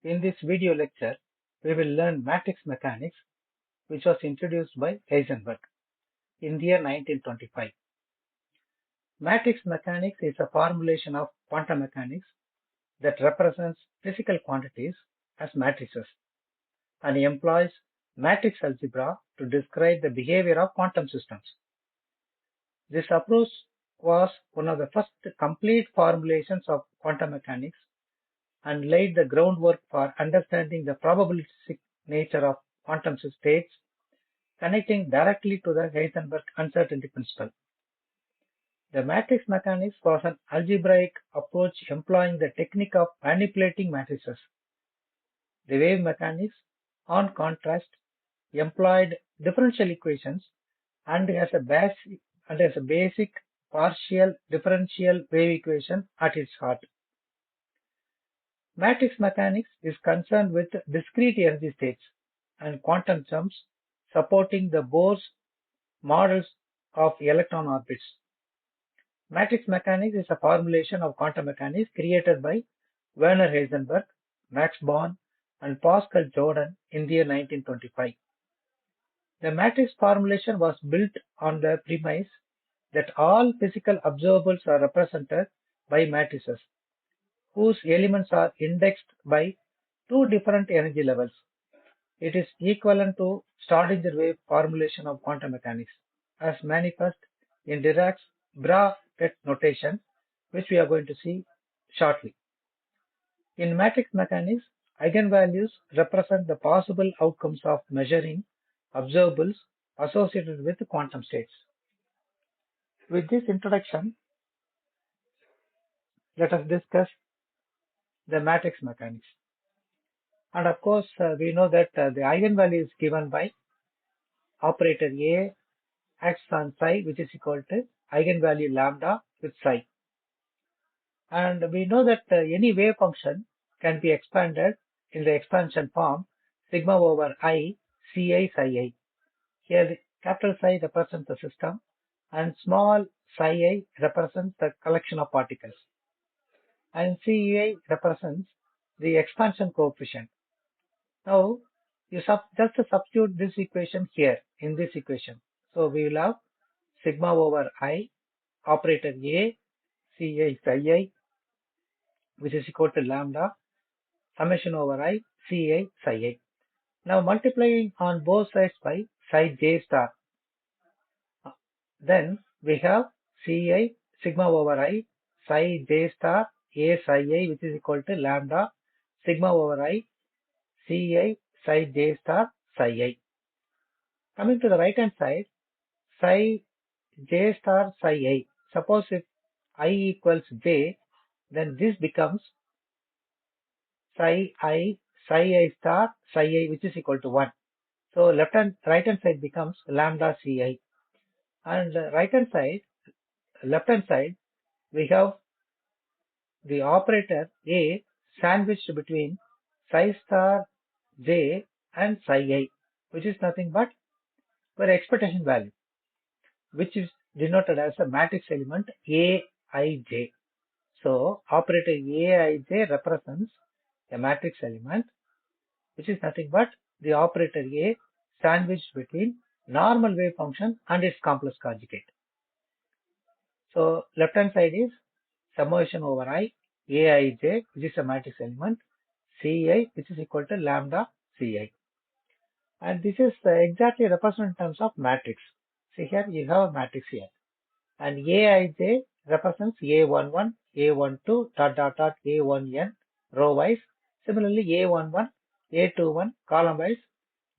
In this video lecture, we will learn matrix mechanics, which was introduced by Heisenberg in the year 1925. Matrix mechanics is a formulation of quantum mechanics that represents physical quantities as matrices and employs matrix algebra to describe the behavior of quantum systems. This approach was one of the first complete formulations of quantum mechanics and laid the groundwork for understanding the probabilistic nature of quantum states, connecting directly to the Heisenberg uncertainty principle. The matrix mechanics was an algebraic approach employing the technique of manipulating matrices. The wave mechanics, on contrast, employed differential equations and has a basic partial differential wave equation at its heart. Matrix mechanics is concerned with discrete energy states and quantum terms supporting the Bohr's models of electron orbits. Matrix mechanics is a formulation of quantum mechanics created by Werner Heisenberg, Max Born, and Dr.A.JOHN in the year 1925. The matrix formulation was built on the premise that all physical observables are represented by matrices, whose elements are indexed by two different energy levels. It is equivalent to Schrödinger wave formulation of quantum mechanics, as manifest in Dirac's bracket notation, which we are going to see shortly. In matrix mechanics, eigenvalues represent the possible outcomes of measuring observables associated with quantum states. With this introduction, let us discuss the matrix mechanics. And of course, we know that the eigenvalue is given by operator A acts on psi, which is equal to eigenvalue lambda with psi. And we know that any wave function can be expanded in the expansion form sigma over I Ci psi I. Here the capital Psi represents the system and small psi I represents the collection of particles. And Ci represents the expansion coefficient. Now, you just substitute this equation here in this equation. So we will have sigma over I operator A Ci psi I, which is equal to lambda summation over I Ci psi I. Now multiplying on both sides by psi j star. Then we have Ci sigma over I psi j star A psi I, which is equal to lambda sigma over I Ci psi j star psi I. Coming to the right hand side, psi j star psi I. Suppose if I equals j, then this becomes psi I star psi I, which is equal to 1. So right hand side becomes lambda Ci. And left hand side, we have the operator A sandwiched between psi star j and psi I, which is nothing but our expectation value, which is denoted as a matrix element Aij. So operator Aij represents a matrix element, which is nothing but the operator A sandwiched between normal wave function and its complex conjugate. So left hand side is summation over I Aij, which is a matrix element, Ci, which is equal to lambda Ci. And this is exactly represented in terms of matrix. See here, you have a matrix here. And Aij represents A11, A12, A1n, row wise. Similarly, A11, A21, column wise,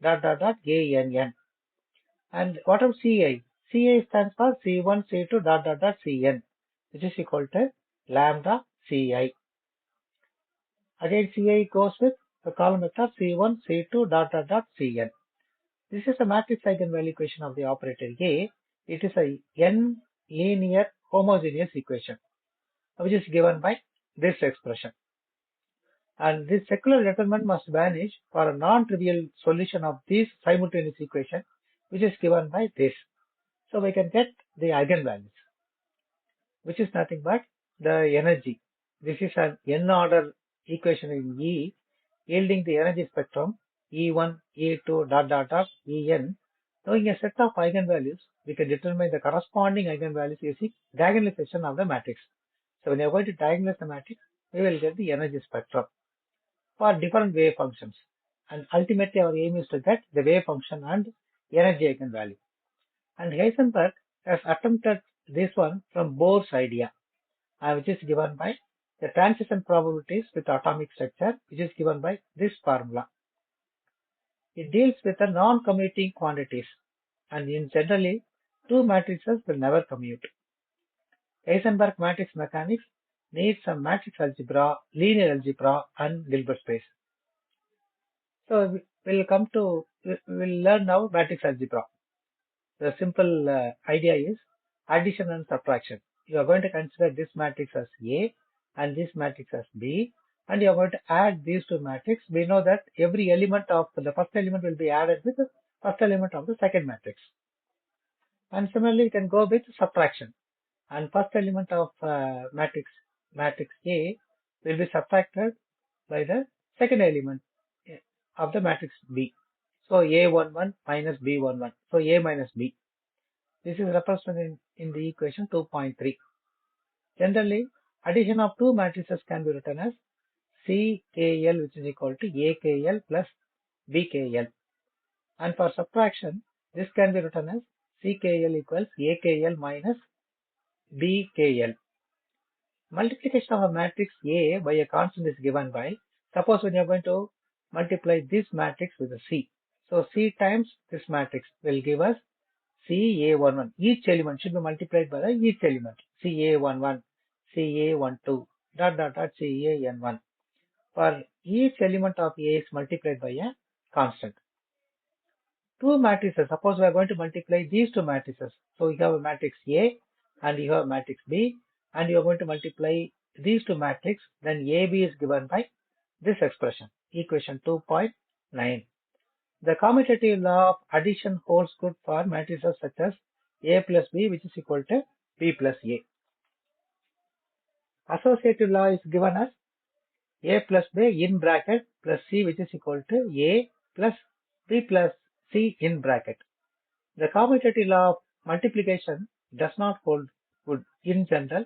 Ann. And what of Ci? Ci stands for C1, C2, Cn, which is equal to lambda Ci. Again, Ci goes with the column vector C1, C2, Cn. This is a matrix eigenvalue equation of the operator A. It is a n linear homogeneous equation, which is given by this expression. And this secular determinant must vanish for a non-trivial solution of this simultaneous equation, which is given by this. So we can get the eigenvalues, which is nothing but the energy. This is an n order equation in E. yielding the energy spectrum E1, E2, En. Knowing a set of eigenvalues, we can determine the corresponding eigenvalues using diagonalization of the matrix. So when you are going to diagonalize the matrix, we will get the energy spectrum for different wave functions. And ultimately our aim is to get the wave function and energy eigenvalue. And Heisenberg has attempted this one from Bohr's idea, which is given by the transition probabilities with atomic structure, which is given by this formula. It deals with the non-commuting quantities, and in generally, two matrices will never commute. Heisenberg matrix mechanics needs some matrix algebra, linear algebra, and Hilbert space. So we'll learn now matrix algebra. The simple idea is addition and subtraction. You are going to consider this matrix as A and this matrix as B, and you are going to add these two matrices. We know that every element of the first element will be added with the first element of the second matrix. And similarly, you can go with subtraction. And first element of matrix A will be subtracted by the second element of the matrix B. So A11 minus B11. So A minus B. This is represented in the equation 2.3. Generally, addition of two matrices can be written as CKL, which is equal to AKL plus BKL. And for subtraction, this can be written as CKL equals AKL minus BKL. Multiplication of a matrix A by a constant is given by, suppose when you are going to multiply this matrix with a C. So C times this matrix will give us CA11. Each element should be multiplied by each element. CA11, CA12, CAN1. For each element of A is multiplied by a constant. Two matrices, suppose we are going to multiply these two matrices. So you have a matrix A and you have a matrix B, and you are going to multiply these two matrices, then AB is given by this expression, equation 2.9. The commutative law of addition holds good for matrices such as A plus B, which is equal to B plus A. Associative law is given as A plus B in bracket plus C, which is equal to A plus B plus C in bracket. The commutative law of multiplication does not hold good. In general,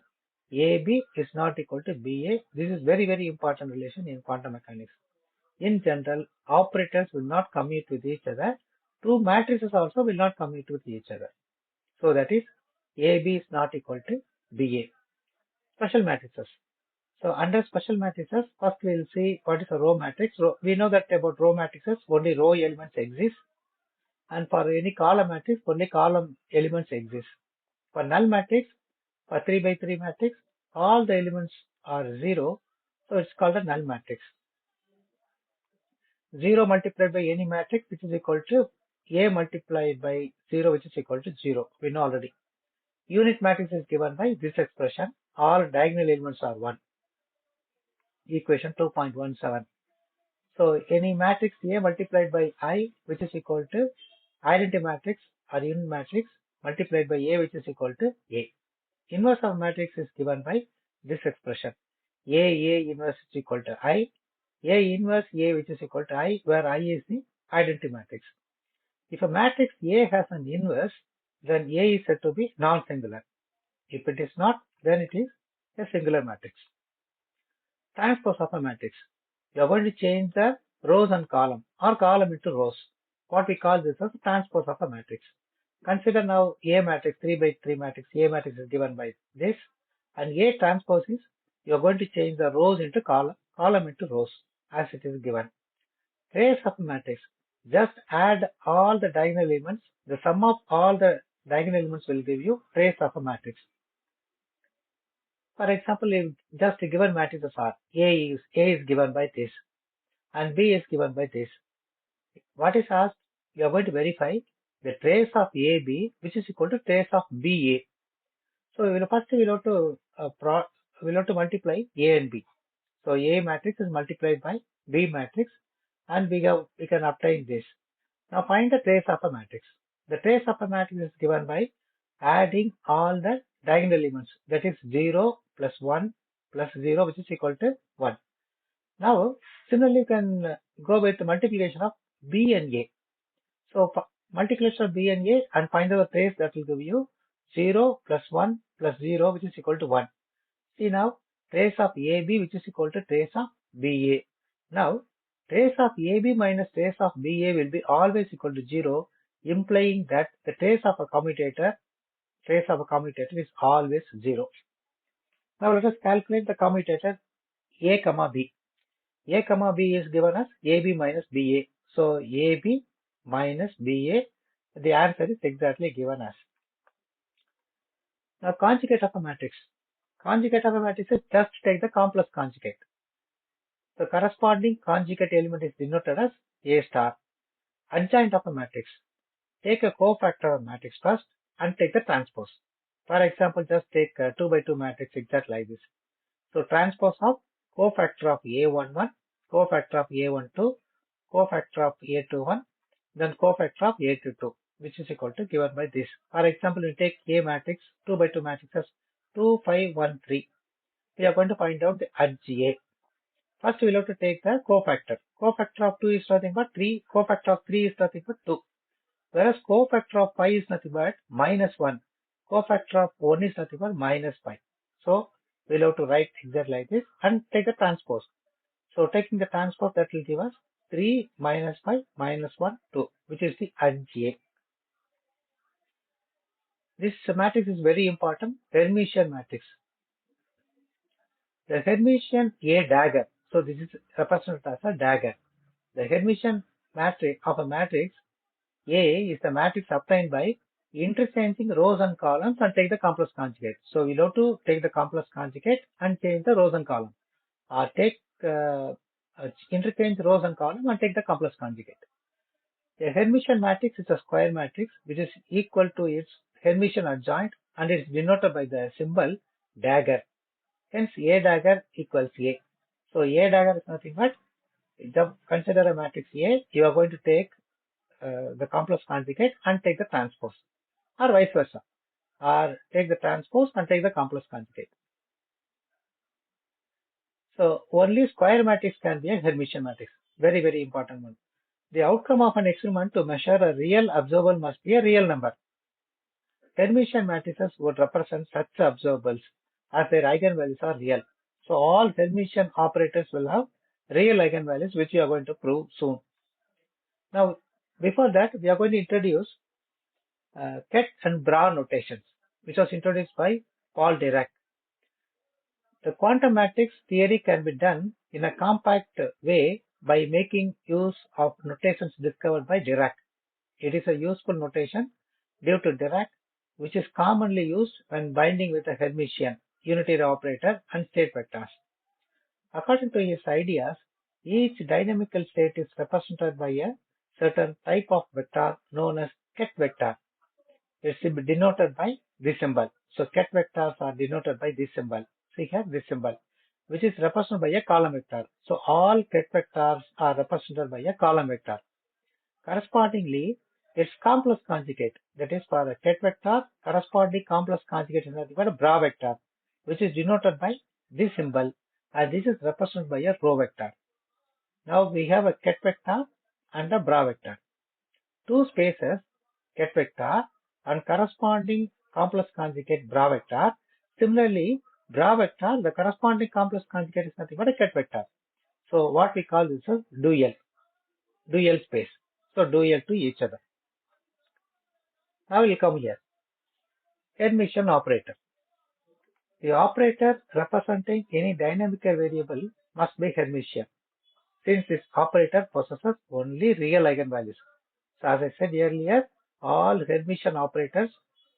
AB is not equal to BA. This is very, very important relation in quantum mechanics. In general, operators will not commute with each other. Two matrices also will not commute with each other. So that is AB is not equal to BA. Special matrices. So under special matrices, first we will see what is a row matrix. We know that about row matrices, only row elements exist. And for any column matrix, only column elements exist. For null matrix, for 3 by 3 matrix, all the elements are 0. So it's called a null matrix. 0 multiplied by any matrix, which is equal to A multiplied by 0, which is equal to 0. We know already. Unit matrix is given by this expression. All diagonal elements are 1. Equation 2.17. So any matrix A multiplied by I, which is equal to identity matrix or unit matrix multiplied by A, which is equal to A. Inverse of matrix is given by this expression. A inverse is equal to I. A inverse A, which is equal to I, where I is the identity matrix. If a matrix A has an inverse, then A is said to be non-singular. If it is not, then it is a singular matrix. Transpose of a matrix. You are going to change the rows and column or column into rows. What we call this as transpose of a matrix. Consider now A matrix, 3 by 3 matrix. A matrix is given by this, and A transpose is you are going to change the rows into column into rows as it is given. Trace of a matrix. Just add all the diagonal elements. The sum of all the diagonal elements will give you trace of a matrix. For example, if just given matrices are A is given by this and B is given by this. What is asked? You are going to verify the trace of AB, which is equal to trace of BA. So first we'll have to multiply A and B. So A matrix is multiplied by B matrix, and we can obtain this. Now find the trace of a matrix. The trace of a matrix is given by adding all the diagonal elements, that is 0 plus 1 plus 0, which is equal to 1. Now, similarly, you can go with the multiplication of B and A. So, multiplication of B and A and find out the trace that will give you 0 plus 1 plus 0, which is equal to 1. See now, trace of AB, which is equal to trace of BA. Now, trace of AB minus trace of BA will be always equal to 0, implying that the trace of a commutator is always 0. Now, let us calculate the commutator A comma B. A comma B is given as AB minus BA. So, AB minus BA, the answer is exactly given as. Now, conjugate of a matrix. Conjugate of a matrix is just take the complex conjugate. The corresponding conjugate element is denoted as A star. Adjoint of a matrix. Take a cofactor of matrix first and take the transpose. For example, just take a 2 by 2 matrix exact like this. So transpose of cofactor of A11, cofactor of A12, cofactor of A21, then cofactor of A22, which is equal to given by this. For example, we take A matrix, 2 by 2 matrix as 2, 5, 1, 3. We are going to find out the adj. First, we will have to take the cofactor. Cofactor of 2 is nothing but 3. Cofactor of 3 is nothing but 2. Whereas cofactor of 5 is nothing but minus 1. Cofactor of 1 is nothing but minus 5. So, we will have to write exactly like this and take the transpose. So, taking the transpose, that will give us 3 minus 5 minus 1, 2, which is the adj. This matrix is very important, Hermitian matrix. The Hermitian A dagger. So, this is represented as a dagger. The Hermitian matrix of a matrix A is the matrix obtained by interchanging rows and columns and take the complex conjugate. So we'll have to take the complex conjugate and change the rows and columns, or take interchange rows and columns and take the complex conjugate. A Hermitian matrix is a square matrix which is equal to its Hermitian adjoint and is denoted by the symbol dagger. Hence A dagger equals A. So A dagger is nothing but, consider a matrix A, you are going to take the complex conjugate and take the transpose, or vice versa, or take the transpose and take the complex conjugate. So only square matrix can be a Hermitian matrix. Very, very important one. The outcome of an experiment to measure a real observable must be a real number. Hermitian matrices would represent such observables as their eigenvalues are real. So all Hermitian operators will have real eigenvalues, which we are going to prove soon. Now, before that, we are going to introduce Ket and Bra notations, which was introduced by Paul Dirac. The quantum matrix theory can be done in a compact way by making use of notations discovered by Dirac. It is a useful notation due to Dirac, which is commonly used when binding with a Hermitian, unitary operator, and state vectors. According to his ideas, each dynamical state is represented by a certain type of vector known as Ket vector. It's denoted by this symbol. So ket vectors are denoted by this symbol. See here, this symbol, which is represented by a column vector. So all ket vectors are represented by a column vector. Correspondingly, its complex conjugate, that is for a ket vector, corresponding complex conjugate is nothing but a bra vector, which is denoted by this symbol, and this is represented by a row vector. Now we have a ket vector and a bra vector. Two spaces, ket vector and corresponding complex conjugate bra vector. Similarly, bra vector, the corresponding complex conjugate is nothing but a ket vector. So what we call this is dual space. So dual to each other. Now we'll come here. Hermitian operator. The operator representing any dynamical variable must be Hermitian, since this operator possesses only real eigenvalues. So as I said earlier, all Hermitian operators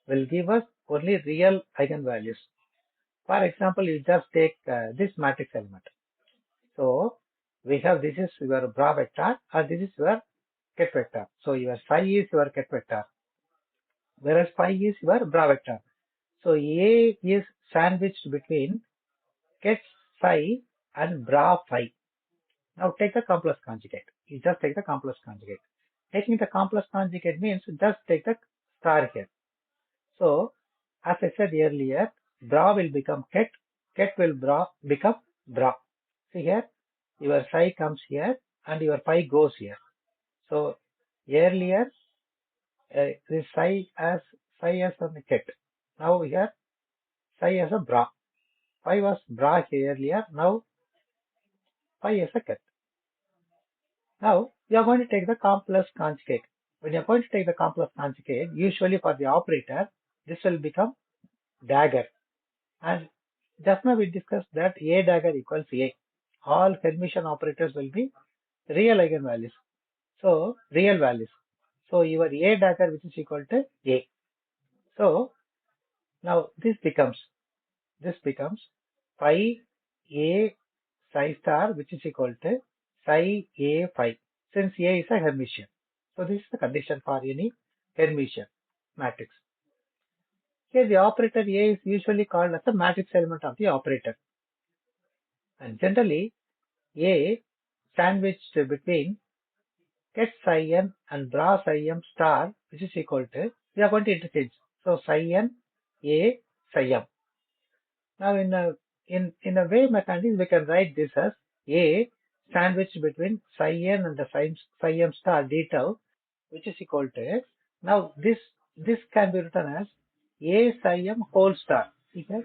will give us only real eigenvalues. For example, you just take this matrix element. So we have, this is your bra vector and this is your ket vector. So your psi is your ket vector, whereas phi is your bra vector. So A is sandwiched between ket psi and bra phi. Now take the complex conjugate. You just take the complex conjugate. Taking the complex conjugate means just take the star here. So, as I said earlier, bra will become ket will become bra. See here, your psi comes here and your phi goes here. So earlier this psi as a ket. Now here psi as a bra. Phi was bra earlier. Now phi as a ket. Now you are going to take the complex conjugate. When you are going to take the complex conjugate, usually for the operator, this will become dagger. And just now we discussed that A dagger equals A. All Hermitian operators will be real eigenvalues. So real values. So your A dagger which is equal to A. So now this becomes phi A psi star which is equal to psi A phi, since A is a Hermitian. So this is the condition for any Hermitian matrix. Here the operator A is usually called as the matrix element of the operator. And generally A sandwiched between ket psi n and bra psi m star which is equal to, we are going to interchange. So psi n A psi m. Now in a wave mechanics we can write this as A sandwiched between psi n and the psi m star d tau which is equal to, now this can be written as A psi m whole star. Okay?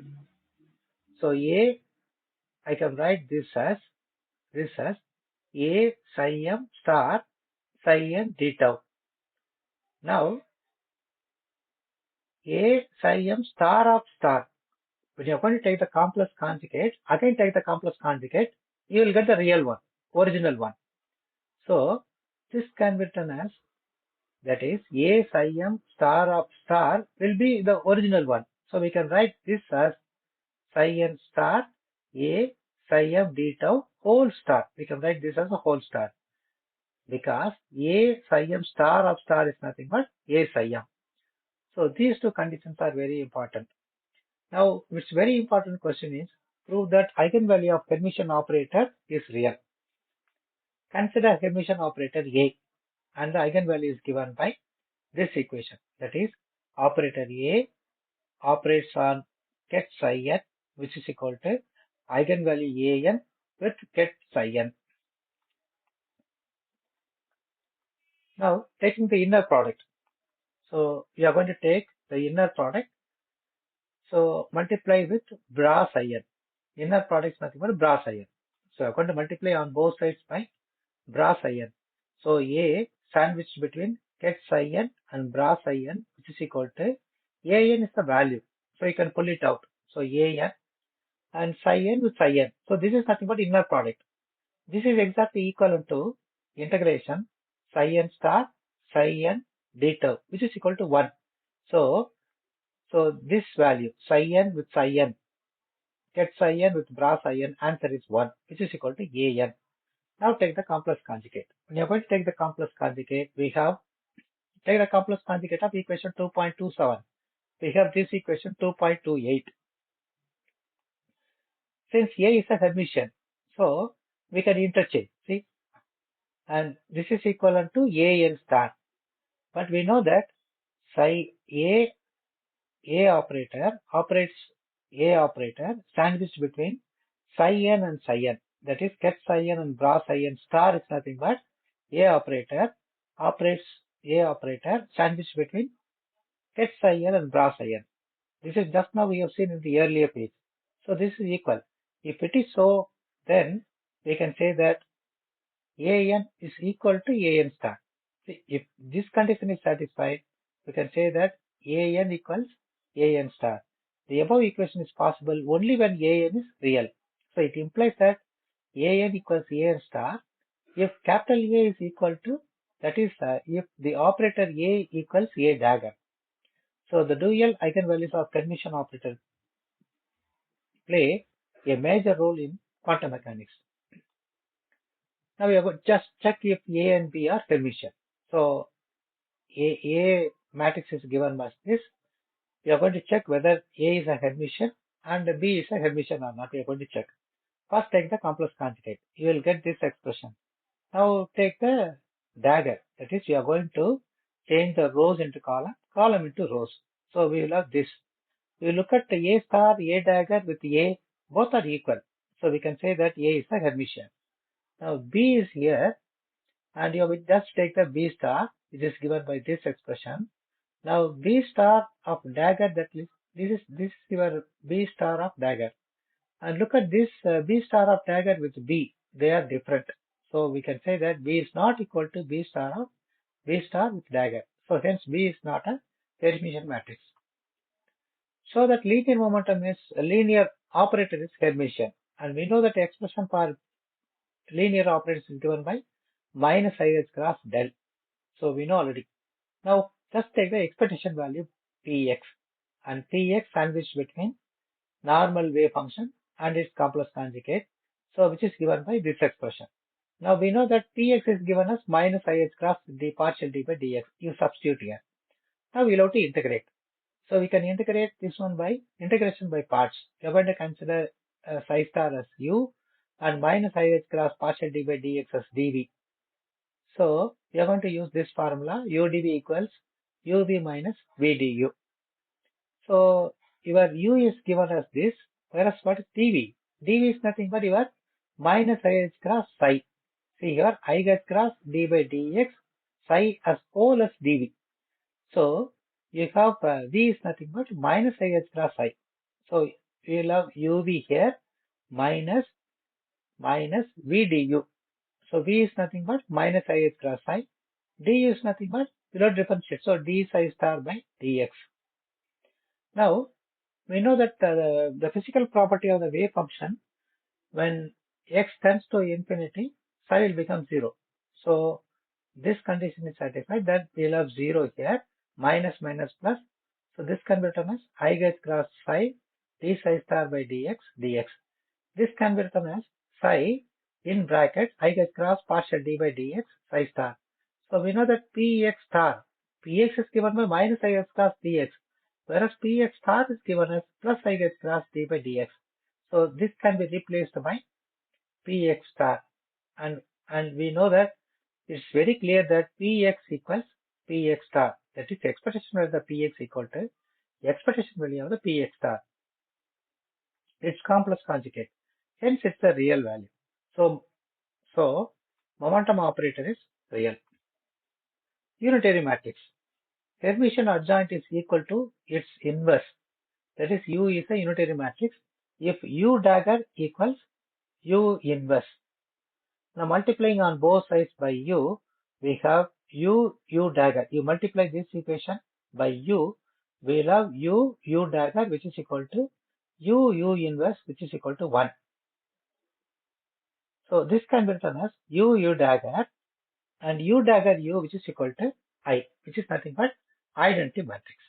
So I can write this as A psi m star psi n d tau. Now A psi m star of star. When you are going to take the complex conjugate, again take the complex conjugate, you will get the real one, original one. So this can be written as, that is A psi m star of star will be the original one. So we can write this as psi n star A psi m d tau whole star. We can write this as a whole star, because A psi m star of star is nothing but A psi m. So these two conditions are very important. Now, which very important question is, prove that eigenvalue of Hermitian operator is real. Consider Hermitian operator A, and the eigenvalue is given by this equation. That is, operator A operates on ket psi n, which is equal to eigenvalue an with ket psi n. Now, taking the inner product. So, we are going to take the inner product. So, multiply with bra psi n. Inner product is nothing but bra psi n. So, I'm going to multiply on both sides by bra psi n. So, A sandwiched between ket psi n and bra psi n, which is equal to an is the value. So, you can pull it out. So, an and psi n with psi n. So, this is nothing but inner product. This is exactly equivalent to integration psi n star psi n d tau, which is equal to 1. So this value psi n with psi n, get psi n with bra psi n, answer is 1, which is equal to an. Now take the complex conjugate. When you are going to take the complex conjugate, we have take the complex conjugate of equation 2.27. We have this equation 2.28. Since A is a Hermitian, so we can interchange. See, and this is equivalent to an star. But we know that psi A operator operates sandwiched between psi n and psi n. That is, ket psi n and bra psi n star is nothing but A operator operates sandwiched between ket psi n and bra psi n. This is just now we have seen in the earlier page. So this is equal. If it is so, then we can say that an is equal to an star. See, if this condition is satisfied, we can say that an equals an star. The above equation is possible only when an is real. So it implies that an equals an star if capital A is equal to, that is, if the operator A equals A dagger. So the dual eigenvalues of Hermitian operator play a major role in quantum mechanics. Now we are going to just check if A and B are Hermitian. So A matrix is given as this. We are going to check whether A is a Hermitian and B is a Hermitian or not. We are going to check. First take the complex conjugate. You will get this expression. Now take the dagger. That is, you are going to change the rows into column into rows. So we will have this. We look at the A star, A dagger with A, both are equal. So we can say that A is a Hermitian. Now B is here, and you will just take the B star, which is given by this expression. Now B star of dagger, this is your B star of dagger. And look at this B star of dagger with B. They are different. So we can say that B is not equal to B star with dagger. So hence B is not a Hermitian matrix. So that linear momentum is a linear operator is Hermitian. And we know that the expression for linear operators is given by minus IH cross del. So we know already. Now just take the expectation value Px, and Px sandwiched between normal wave function and its complex conjugate, so which is given by this expression. Now we know that Px is given as minus IH cross d partial d by dx. You substitute here. Now we'll have to integrate. So we can integrate this one by integration by parts. We're going to consider psi star as u and minus IH cross partial d by dx as dv. So we are going to use this formula udv equals uv minus vdu. So your u is given as this, whereas what is dv? dv is nothing but your minus IH cross psi. See here, IH cross d by dx, psi as whole as dv. So you have v is nothing but minus IH cross psi. So you will have uv here minus v du. So v is nothing but minus IH cross psi. d is nothing but below differentiate. So d psi star by dx. Now we know that the physical property of the wave function, when x tends to infinity, psi will become 0. So this condition is satisfied, that we'll have 0 here, minus minus plus. So this can be written as IH cross psi d psi star by dx dx. This can be written as psi in bracket IH cross partial d by dx psi star. So we know that Px star, Px is given by minus IH cross dx, whereas Px star is given as plus IH cross d by dx. So this can be replaced by Px star, and we know that it's very clear that Px equals Px star. That is, expectation value of the Px equal to expectation value of the Px star. It's complex conjugate. Hence, it's a real value. So momentum operator is real. Unitary matrix. Hermitian adjoint is equal to its inverse. That is, U is a unitary matrix if U dagger equals U inverse. Now multiplying on both sides by U, we have U dagger. You multiply this equation by U, we'll have U dagger, which is equal to U inverse, which is equal to 1. So this can be written as U dagger and U dagger U, which is equal to I, which is nothing but identity matrix.